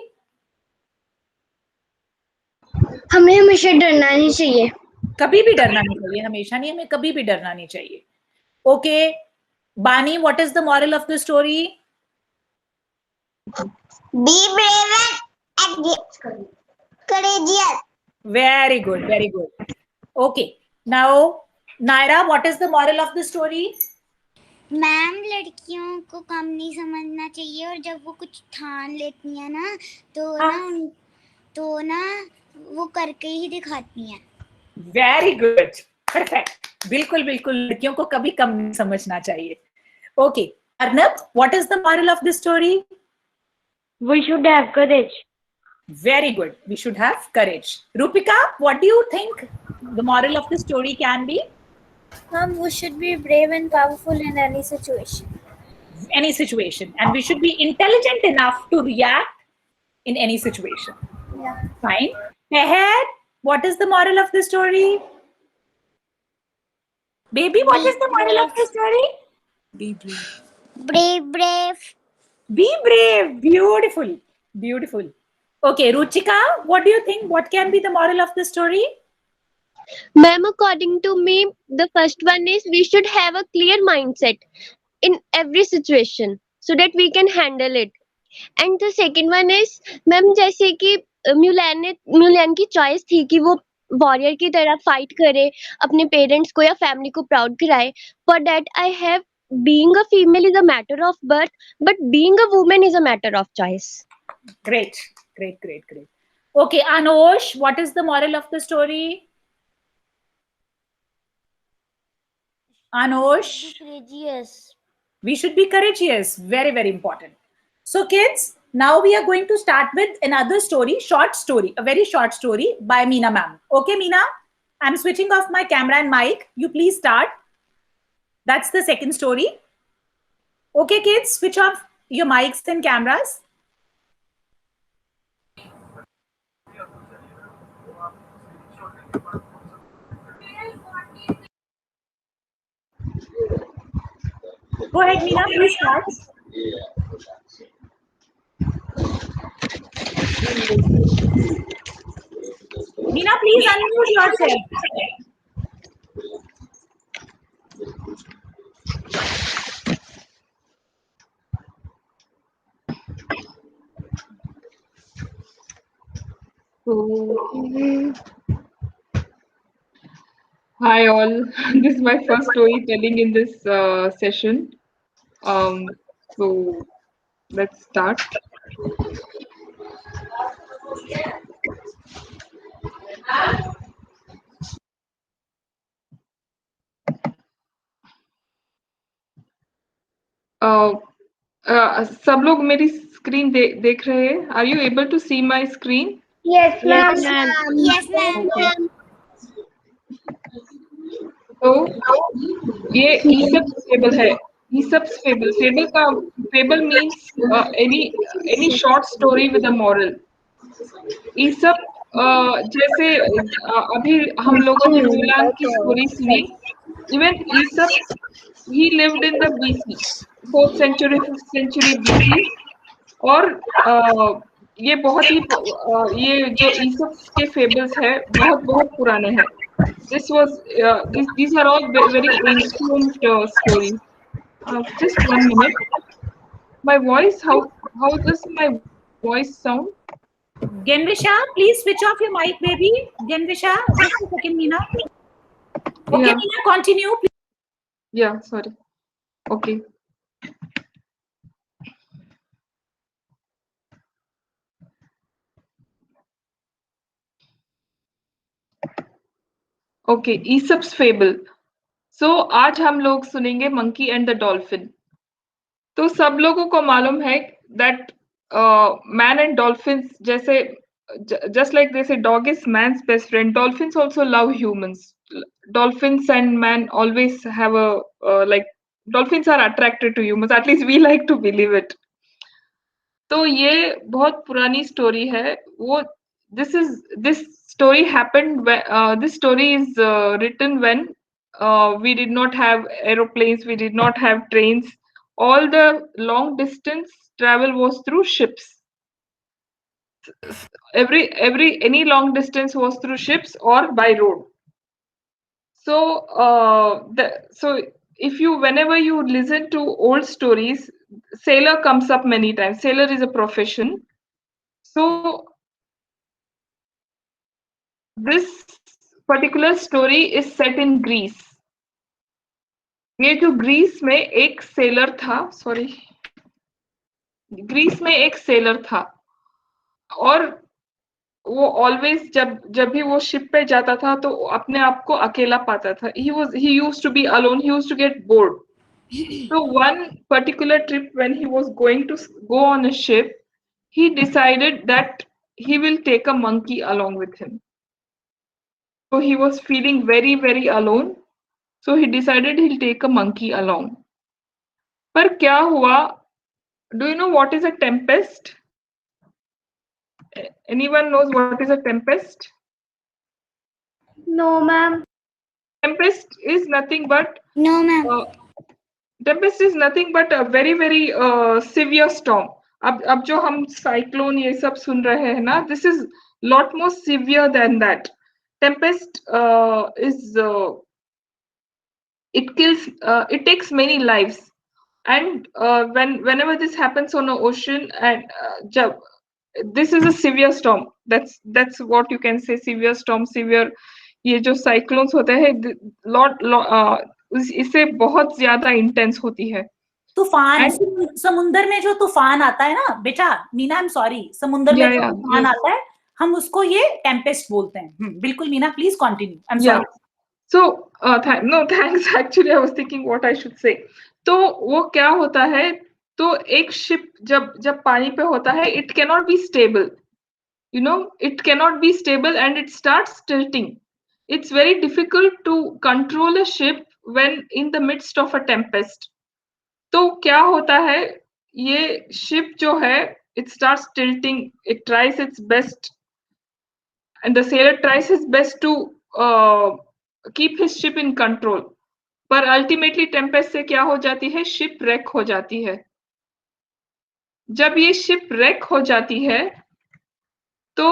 हमें हमेशा डरना नहीं चाहिए. कभी भी डरना नहीं चाहिए. हमेशा नहीं, हमें कभी भी डरना नहीं चाहिए. Okay, Bani, what is the moral of the story? Be brave and courageous. Very good, very good. Okay, now Naira, what is the moral of the story? Ma'am लड़कियों को कम नहीं समझना चाहिए और जब वो कुछ ठान लेती हैं ना तो ना वो करके ही दिखाती हैं. Very good, perfect. बिल्कुल बिल्कुल लड़कियों को कभी कम नहीं समझना चाहिए. Okay, Arnab, what is the moral of the story? We should have courage. Very good. We should have courage. Rupika, what do you think the moral of the story can be? Ma'am, we should be brave and powerful in any situation. Any situation, and we should be intelligent enough to react in any situation. Yeah. Fine. Meher, what is the moral of the story? Baby, what is the moral of the story? Be brave. Brave. Be brave. Beautiful. Beautiful. Okay, Ruchika, what do you think? What can be the moral of the story? Ma'am, according to me, the first one is we should have a clear mindset in every situation so that we can handle it. And the second one is, ma'am, जैसे कि म्यूलैन की choice थी कि वो warrior की तरह fight करे, अपने पेरेंट्स को या फैमिली को प्राउड कराए. For that I have being a female is a matter of birth, but being a woman is a matter of choice. Great. Okay, Anosh, what is the moral of the story? Anosh, Courageous. we should be courageous. Very, very important. So kids, now we are going to start with another story, short story, a very short story by Meena ma'am. Okay, Meena, I'm switching off my camera and mic. You please start. That's the second story. Okay, kids, switch off your mics and cameras. Go ahead, Meena, please start. Meena, please unmute yourself. Hi all, this is my first storytelling in this session. So let's start. सब लोग मेरी screen देख रहे हैं? Are you able to see my screen? Yes, ma'am. Yes, ma'am. तो ये Aesop's fable है. Aesop's fable. Fable means any short story with a moral. Aesop जैसे अभी हम लोगों ने म्यूलान की स्टोरी सुनी. Even ईसप he lived in the BC, 4th century, 5th century BC. और ये बहुत ही ये जो ईसप के फेबल्स है बहुत पुराने हैं. These are all very ancient stories. Just 1 minute. My voice, how does my voice sound. Genvisha, please switch off your mic, baby. Genvisha, just a second, Meena. Okay, Yeah. Meena, continue. Please. Yeah, sorry. Okay. Okay, Aesop's fable. So आज हम लोग सुनेंगे monkey and the dolphin. तो सब लोगों को मालूम है दैट मैन एंड डॉल्फिन्स जैसे just like they say dog is man's best friend, dolphins also love humans. Dolphins and man always have a like dolphins are attracted to humans, at least we like to believe it. तो ये बहुत पुरानी story है। वो this story happened this story is written when we did not have aeroplanes, we did not have trains. All the long distance travel was through ships. Any long distance was through ships or by road. So so if you whenever you listen to old stories, sailor comes up many times. Sailor is a profession. So this particular story is set in Greece. ये जो Greece में एक seller था, sorry, Greece में एक seller था और वो ऑलवेज जब भी वो शिप पे जाता था तो अपने आप को अकेला पाता था। he used to be alone, he used to get bored. So one particular trip when he was going to go on a ship, he decided that he will take a monkey along with him. So he was feeling very, very alone. So he decided he'll take a monkey along. पर क्या हुआ? Do you know what is a tempest? Anyone knows what is a tempest? No, ma'am. Tempest is nothing but No, ma'am. tempest is nothing but a very, very severe storm. अब जो हम cyclone ये सब सुन रहे हैं ना, this is lot more severe than that. Tempest is it kills, it takes many lives. And whenever this happens on an ocean, and this is a severe storm. That's what you can say, severe storm, severe. ये जो cyclones होते हैं, इससे बहुत ज्यादा intense होती है। तूफान, समुंदर में जो तूफान आता है ना बेटा, मीना, आई एम सॉरी, समुंदर में जो तूफान आता है हम उसको ये टेम्पेस्ट बोलते हैं। बिल्कुल Meena, please continue, I am sorry. So no thanks, actually I was thinking what I should say. तो वो क्या होता है, तो एक शिप जब पानी पे होता है, it cannot be stable, you know, it cannot be stable and it starts tilting. It's very difficult to control a ship when in the midst of a tempest. तो क्या होता है, ये शिप जो है, it starts tilting, it tries its best and the sailor tries his best to keep his ship in control. पर ultimately Tempest से क्या हो जाती है, शिप wreck हो जाती है। जब ये शिप wreck हो जाती है तो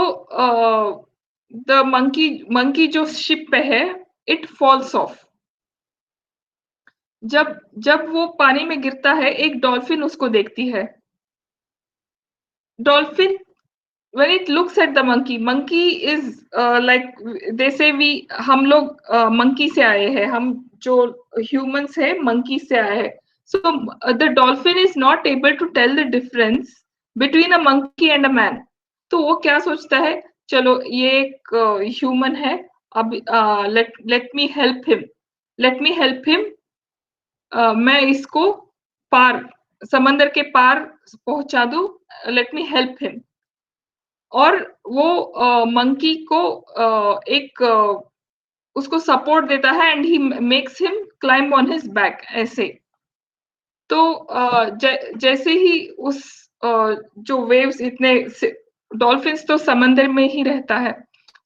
द मंकी जो शिप पे है, इट फॉल्स ऑफ। जब वो पानी में गिरता है, एक डॉल्फिन उसको देखती है। Dolphin when it looks at the monkey is like they say हम लोग monkey से आए हैं, हम जो humans है monkey से आए हैं। So the dolphin is not able to tell the difference between a monkey and a man. तो वो क्या सोचता है, चलो ये एक human है, अब let me help him, मैं इसको पार, समंदर के पार पहुंचा दूं, let me help him. और वो मंकी को एक उसको सपोर्ट देता है and he makes him climb on his back ऐसे। तो जैसे ही उस जो वेव्स, इतने डॉल्फिन्स तो समंदर में ही रहता है,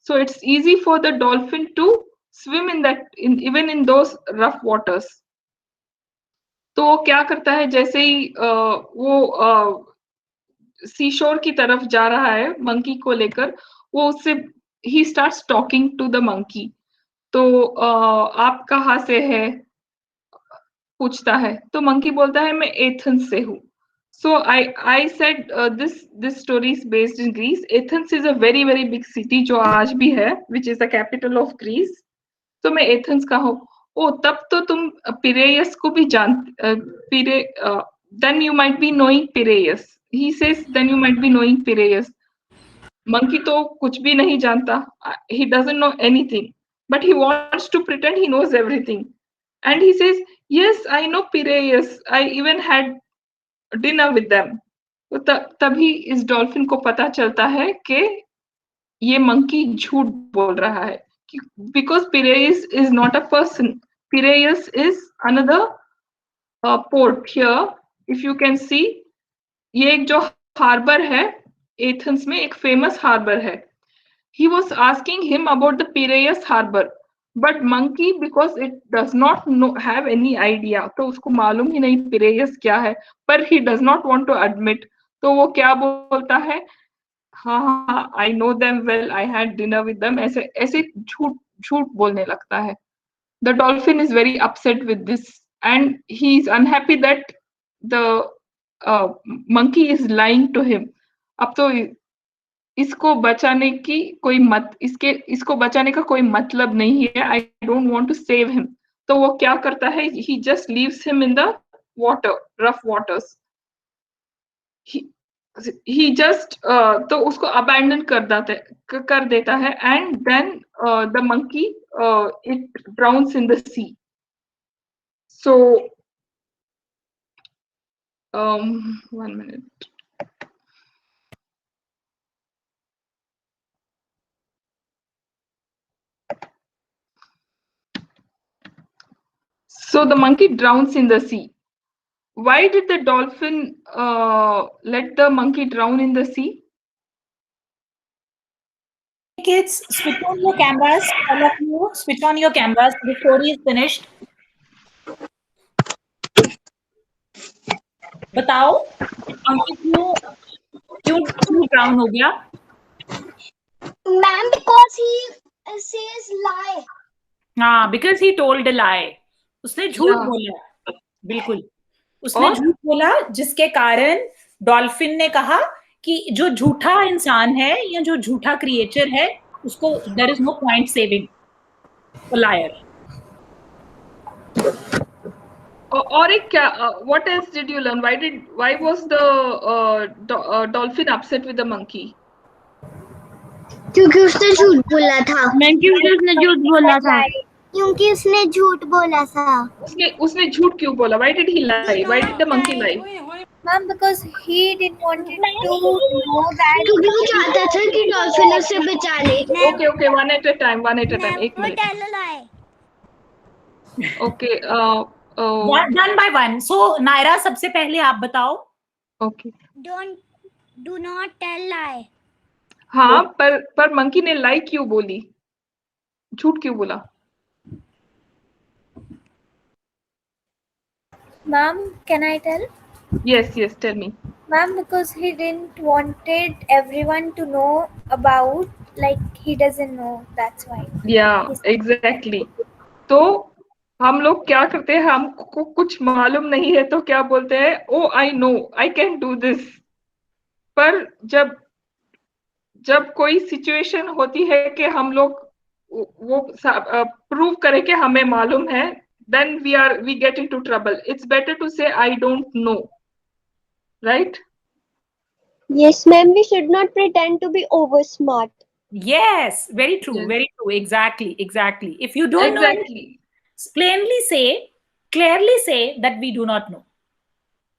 so it's easy for the dolphin to swim in that, even in those rough waters. तो वो क्या करता है, जैसे ही वो सीशोर की तरफ जा रहा है मंकी को लेकर, वो उससे ही starts talking to the monkey. तो आप कहाँ से है पूछता है, तो मंकी बोलता है मैं एथेंस से हूँ। So I said this story is based in Greece. Athens is a very big city जो आज भी है, which is the capital of Greece. तो मैं एथेंस का हूँ. ओ तब तो तुम पिरेयस को भी जानते. Then you might be knowing Piraeus. He says then you might be knowing Piraeus. Monkey तो कुछ भी नहीं जानता. He doesn't know anything, but he wants to pretend he knows everything. And he says, yes, I know Piraeus. I even had dinner with them. तो तभी इस dolphin को पता चलता है कि ये मंकी झूठ बोल रहा है. Because Piraeus is not a person. Piraeus is another port here. If you can see, ये एक जो हार्बर है एथेंस में, एक फेमस हार्बर है. He was asking him about the Piraeus harbor, but monkey, because it does not have any idea, तो उसको मालूम ही नहीं Piraeus क्या है, पर he does not want to admit. तो वो क्या बोलता है, हाँ I know them well, I had dinner with them. ऐसे ऐसे झूठ बोलने लगता है. The dolphin is very upset with this, and he is unhappy that the monkey is lying to him. अब तो इसको बचाने की इसको बचाने का कोई मतलब नहीं है. I don't want to save him. तो वो क्या करता है, he just leaves him in the water, rough waters. He just तो उसको abandon कर देता है, and then the monkey it drowns in the sea. So 1 minute. So the monkey drowns in the sea. Why did the dolphin let the monkey drown in the sea? Kids, switch on your cameras. All of you, switch on your cameras. The story is finished. बताओ, monkey क्यों drown हो गया? Ma'am, because he says lie. हाँ, because he told a lie. उसने झूठ बोला. बिल्कुल. उसने झूठ बोला, जिसके कारण डॉल्फिन ने कहा कि जो झूठा इंसान है या जो झूठा क्रिएचर है, उसको there is no point saving a liar. और एक क्या, what else did you learn? Why was the dolphin upset with the monkey? क्योंकि उसने झूठ बोला था. उसने झूठ बोला था. क्योंकि उसने झूठ बोला था. उसने झूठ क्यों बोला? Why did he lie? Why did the monkey lie? Ma'am, because he didn't want to know that. क्योंकि वो चाहता था कि डॉल्फिन उसे बचा ले. Okay, one at a time. एक minute. tell a lie. Okay. One by one. So Naira, सबसे पहले आप बताओ. Okay. Do not tell lie. हाँ, पर मंकी ने लाई क्यों बोली? झूठ क्यों बोला? Ma'am, can I tell? Yes, tell me. Ma'am, because he didn't wanted everyone to know about, like he doesn't know, that's why. Yeah, exactly. तो हम लोग क्या करते हैं, हमको कुछ मालूम नहीं है तो क्या बोलते हैं, oh I know, I can do this. पर जब कोई सिचुएशन होती है कि हम लोग वो प्रूव करें कि हमें मालूम है, then we get into trouble. It's better to say I don't know, right? Yes, ma'am. We should not pretend to be over smart. Yes, very true. Yes. Very true. Exactly. If you don't know, Exactly. clearly say that we do not know.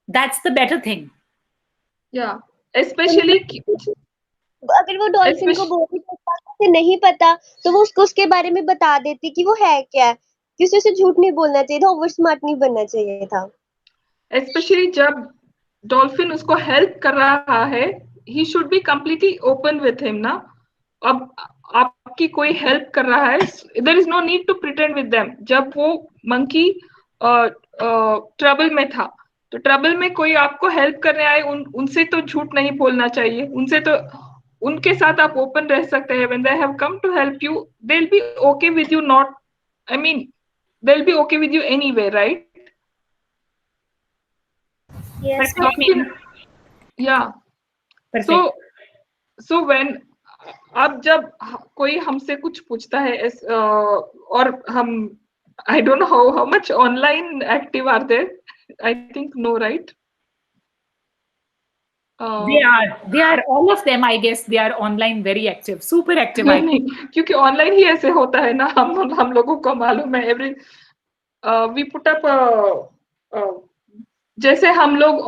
That's the better thing. Yeah, especially अगर वो dolphin को बोल नहीं पता तो वो उसको उसके बारे में बता देती कि वो है क्या. किसी से झूठ नहीं बोलना चाहिए था, ओवर स्मार्ट नहीं बनना चाहिए था. especially जब डॉल्फिन उसको हेल्प कर रहा है, he should be completely open with him ना. अब आपकी कोई हेल्प कर रहा है, there is no need to pretend with them. जब वो मंकी ट्रबल में था, तो ट्रबल में कोई आपको हेल्प करने आए, उनसे तो झूठ नहीं बोलना चाहिए. उनके साथ आप ओपन रह सकते हैं. when they have come to help you, they'll be okay with you, not, I mean, they'll be okay with you anyway, right? Yes. Yeah. Perfect. So when अब जब कोई हमसे कुछ पूछता है और हम I don't know how much online active are there. I think no, right? They are all of them, I guess. They are online very active, super active. नहीं, क्योंकि ऑनलाइन ही ऐसे होता है ना, हम लोगों को मालूम है. एवरी वी पुट अप जैसे हम लोग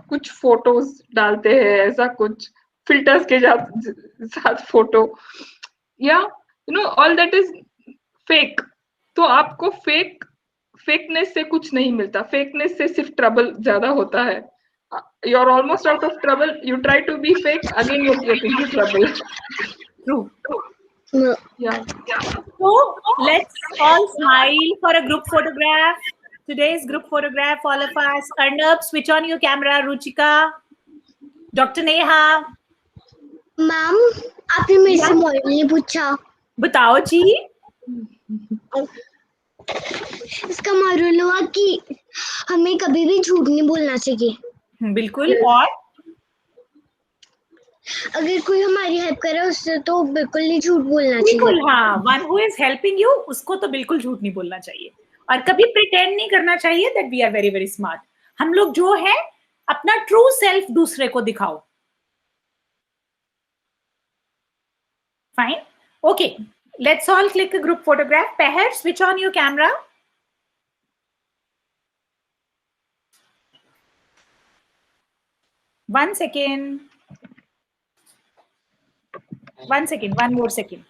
कुछ फोटोज डालते हैं, ऐसा कुछ फिल्टर्स के साथ फोटो, या you know all that is fake. तो आपको फेकनेस से कुछ नहीं मिलता. फेकनेस से सिर्फ ट्रबल ज्यादा होता है. You are almost out of trouble. You try to be fake, again you get into trouble. True. Yeah. So let's all smile for a group photograph. Today's group photograph, all of us. Arnab, switch on your camera. Ruchika, Dr. Neha. Ma'am आपने मेरे से model नहीं पूछा. बताओ जी. इसका model हुआ कि हमें कभी भी झूठ नहीं बोलना चाहिए. बिल्कुल. और अगर कोई हमारी हेल्प करे उससे तो बिल्कुल नहीं झूठ बोलना चाहिए. बिल्कुल. हाँ, one who is helping you उसको तो बिल्कुल झूठ नहीं बोलना चाहिए. और कभी प्रिटेंड नहीं करना चाहिए that we are very very smart. हम लोग जो है अपना ट्रू सेल्फ दूसरे को दिखाओ. Fine. Okay, let's all click a group photograph. Peher, switch on your camera. One second. One more second.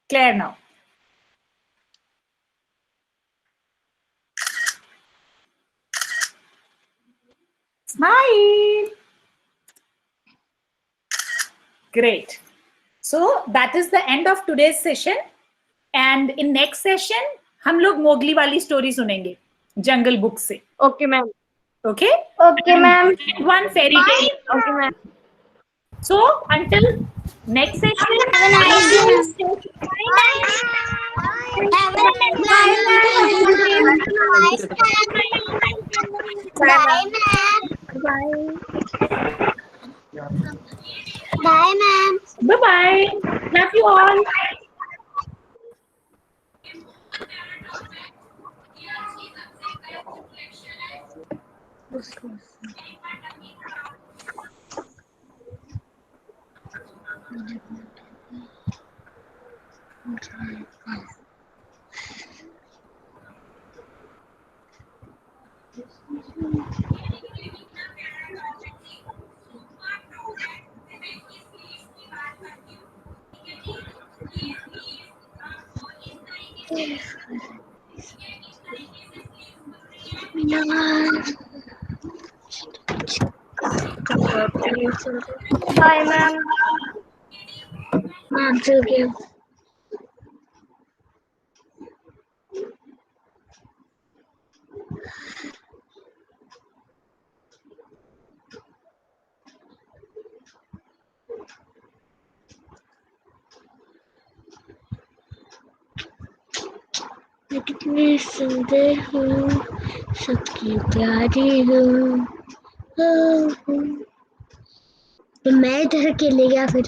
Clear now. Smile. Great. So that is the end of today's session. And in next session, हम लोग Mowgli वाली story सुनेंगे जंगल book से. Okay ma'am. Okay? Okay, ma'am. One fairy tale. Okay ma'am. So until next session, Have a nice day. Have a Bye, ma'am. bye-bye. Love you all. Bye, ma'am. हाँ चल गया. मैं कितनी सुंदर हूँ, सबकी प्यारी हूँ. तो मैं इधर अकेले गया फिर